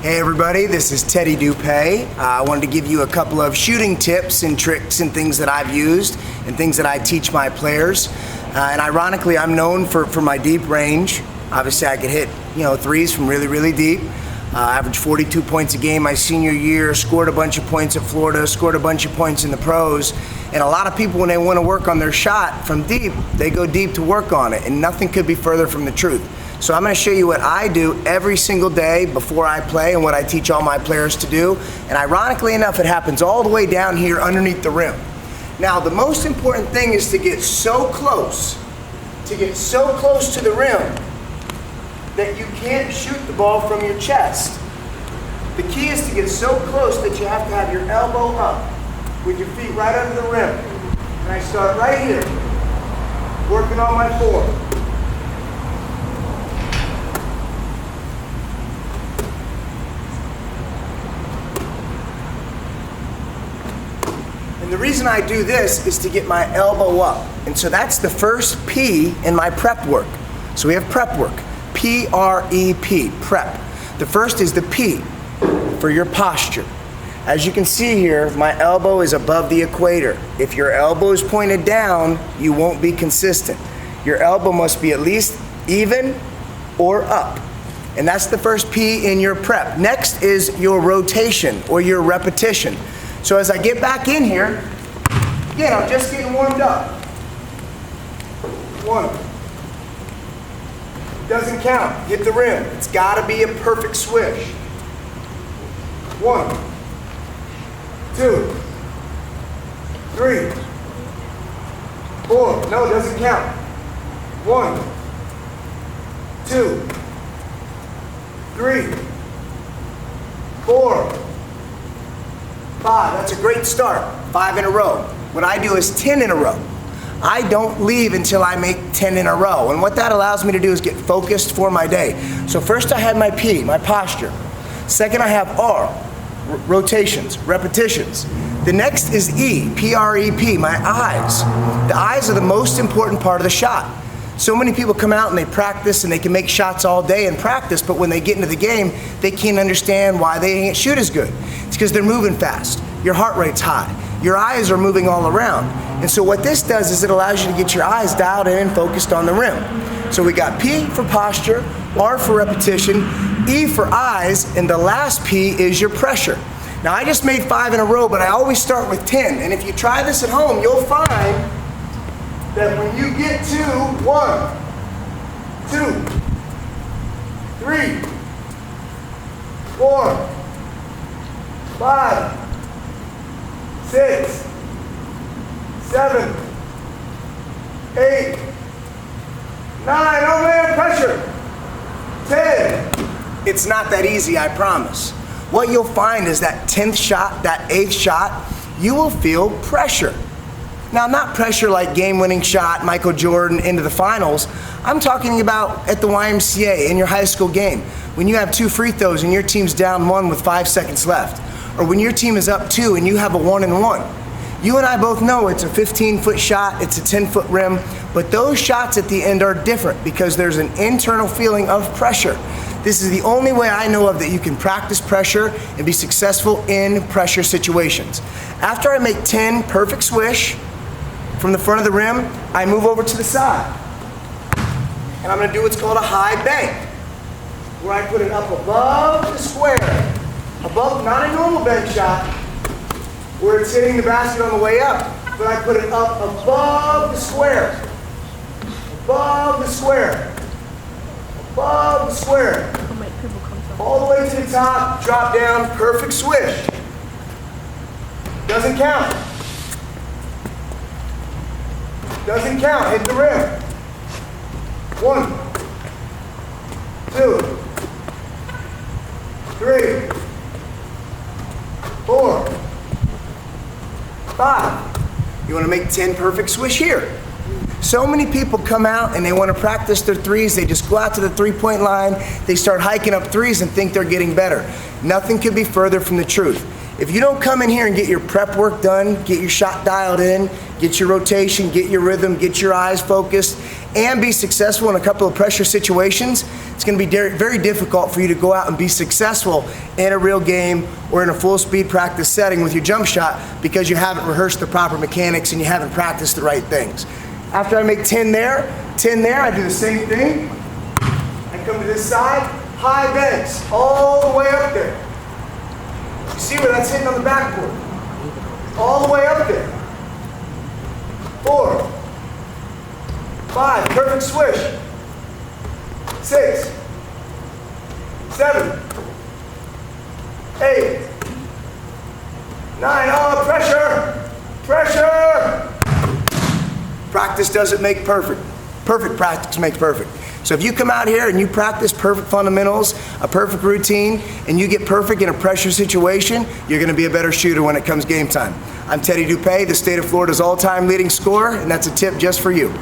Hey everybody, this is Teddy Dupay. I wanted to give you a couple of shooting tips and tricks and things that I've used and things that I teach my players. And ironically, I'm known for my deep range. Obviously, I could hit threes from really deep. Averaged 42 points a game my senior year, scored a bunch of points at Florida, scored a bunch of points in the pros. And a lot of people, when they want to work on their shot from deep, they go deep to work on it, and nothing could be further from the truth. So I'm going to show you what I do every single day before I play and what I teach all my players to do. And ironically enough, it happens all the way down here underneath the rim. Now, the most important thing is to get so close to the rim that you can't shoot the ball from your chest. The key is to get so close that you have to have your elbow up with your feet right under the rim. And I start right here, working on my form. And the reason I do this is to get my elbow up. And so that's the first P in my prep work. So we have prep work, P-R-E-P, prep. The first is the P for your posture. As you can see here, my elbow is above the equator. If your elbow is pointed down, you won't be consistent. Your elbow must be at least even or up. And that's the first P in your prep. Next is your rotation or your repetition. So as I get back in here, again, I'm just getting warmed up. 1. Doesn't count. Hit the rim. It's got to be a perfect swish. 1, 2, 3, 4. No, it doesn't count. 1, 2, 3, 4. 5. That's a great start. 5 in a row. What I do is 10 in a row. I don't leave until I make 10 in a row. And what that allows me to do is get focused for my day. So first I have my P, my posture. Second I have R, rotations, repetitions. The next is E, P-R-E-P, my eyes. The eyes are the most important part of the shot. So many people come out and they practice and they can make shots all day in practice, but when they get into the game, they can't understand why they can't shoot as good. It's because they're moving fast. Your heart rate's high. Your eyes are moving all around. And so what this does is it allows you to get your eyes dialed in and focused on the rim. So we got P for posture, R for repetition, E for eyes, and the last P is your pressure. Now I just made 5 in a row, but I always start with 10. And if you try this at home, you'll find that when you get to 1, 2, 3, 4, 5, 6, 7, 8, 9, oh man, pressure, 10. It's not that easy, I promise. What you'll find is that 10th shot, that 8th shot, you will feel pressure. Now, not pressure like game-winning shot, Michael Jordan into the finals. I'm talking about at the YMCA in your high school game when you have 2 free throws and your team's down 1 with 5 seconds left, or when your team is up 2 and you have a 1-and-1. You and I both know it's a 15-foot shot, it's a 10-foot rim, but those shots at the end are different because there's an internal feeling of pressure. This is the only way I know of that you can practice pressure and be successful in pressure situations. After I make 10 perfect swish from the front of the rim, I move over to the side. And I'm going to do what's called a high bank, where I put it up above the square. Above, not a normal bank shot, where it's hitting the basket on the way up, but I put it up above the square. Above the square. Above the square. All the way to the top, drop down, perfect swish. Doesn't count. Doesn't count, hit the rim. 1, 2, 3, 4, 5. You want to make 10 perfect swish here. So many people come out and they want to practice their threes. They just go out to the three-point line. They start hiking up threes and think they're getting better. Nothing could be further from the truth. If you don't come in here and get your prep work done, get your shot dialed in, get your rotation, get your rhythm, get your eyes focused, and be successful in a couple of pressure situations, it's going to be very difficult for you to go out and be successful in a real game or in a full speed practice setting with your jump shot because you haven't rehearsed the proper mechanics and you haven't practiced the right things. After I make 10 there, I do the same thing. I come to this side, high bends, all the way up there. You see where that's hitting on the backboard? All the way up there. 4, 5, perfect swish. 6, 7, 8, 9, oh, pressure, pressure. Practice doesn't make perfect. Perfect practice makes perfect. So if you come out here and you practice perfect fundamentals, a perfect routine, and you get perfect in a pressure situation, you're going to be a better shooter when it comes game time. I'm Teddy Dupay, the state of Florida's all-time leading scorer, and that's a tip just for you.